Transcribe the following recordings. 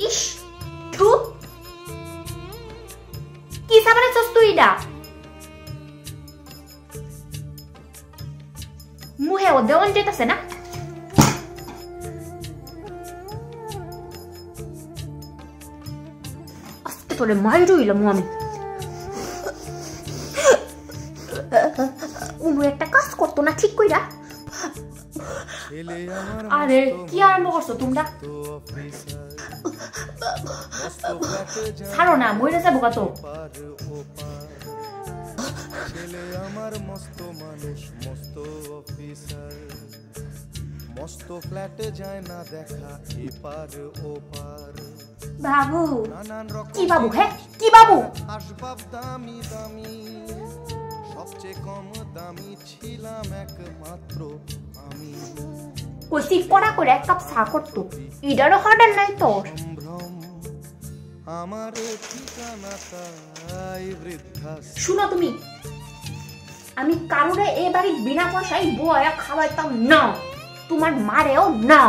ইস থু কি সাবারে চস তুই এটা মুহে ও দেওয়ান যেতেছে না আস্তে তোরে মাইর হইলাম আমি উনু একটা কাজ করতো না ঠিক কইরা আরে কি আরম্ভ করছো তোমরা ছাড়ো না মইরা যাবো কত ছেলে আমার মস্ত মানুষ মস্ত অফিসার মস্ত ফ্ল্যাটে যায় না দেখা এপার ওপার বাবু কি বাবু হ্যাঁ কি বাবু আসবাব দামি দামি সবচেয়ে কম দামি ছিলাম একমাত্র আমি কইছি পড়া করে এক কাপ চা করতো ইডারও হর্ডার নাই তোর আমার ঠিকানা তাই বৃদ্ধাশ্রম শুনো তুমি আমি কারোরে এই বাড়ির বিনা পয়সায় বয়া খাওয়াইতাম না তোমার মারেও না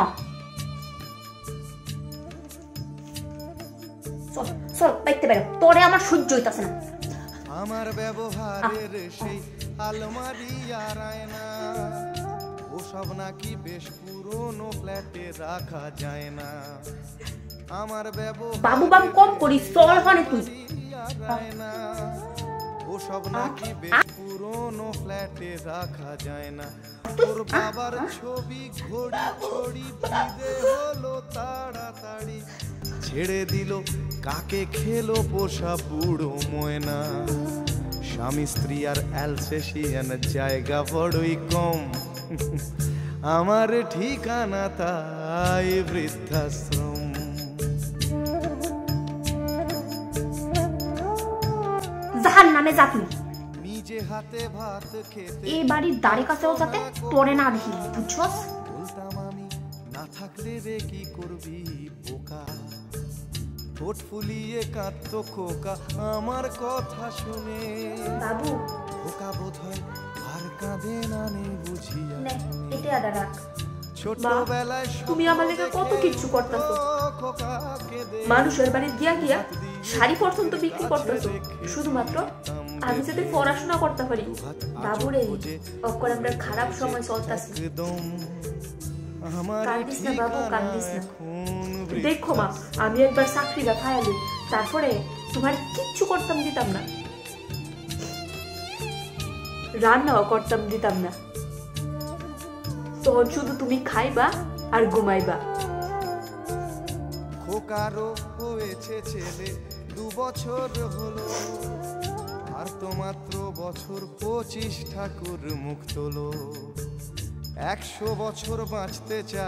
চল চল বাইতে বেরো তোরে আমার সহ্য হইতাছে না আমার ব্যবহারের সেই আলমারি আর আয়না ওসব নাকি বেশ পুরনো ফ্ল্যাটে রাখা যায় না আমার ব্যবহার বাবু বাবু কম করি চল হনে তুই ওসব নাকি বেশ পুরনো ফ্ল্যাটে রাখা যায় না তোর বাবার ছবি ঘড়ি ছড়ি বিদে হলো তাড়াতাড়ি ছেড়ে দিল কাকে খেলো পোষা বুড়ো ময়না স্বামী স্ত্রী আর অ্যালসেশিয়ান জায়গা বড়ই কম আমার ঠিকানা তাই বৃদ্ধাশ্রম জাহান নামে যাবি নিজে হাতে ভাত খেতে এই বাড়ির দাঁড়ে কাছেও যাতে তোরে না দেখি বুঝছস বলতাম আমি না থাকলে রে কি করবি বোকা ঠোঁট ফুলিয়ে কাঁদতো খোকা আমার কথা শুনে বাবু খোকা বোধহয় আর কাঁদে না নেই বুঝিয়া এটা আদা রাখ ছোটবেলায় তুমি আমার লেগে কত কিছু করতেছো মানুষের বাড়ি গিয়া গিয়া শাড়ি পর্যন্ত বিক্রি করতেছো শুধুমাত্র আমি যাতে পড়াশোনা করতে পারি বাবুরে অকর আমরা খারাপ সময় চলতেছি কান্দিস না বাবু কান্দিস না দেখো মা আমি একবার চাকরিটা খাইলি তারপরে তোমার কিচ্ছু করতাম দিতাম না রান্নাও করতাম দিতাম না তখন শুধু তুমি খাইবা আর ঘুমাইবা খোকারও হয়েছে ছেলে 2 বছর হলো আর তো মাত্র বছর 25 ঠাকুর মুখ তোলো 100 বছর বাঁচতে চায়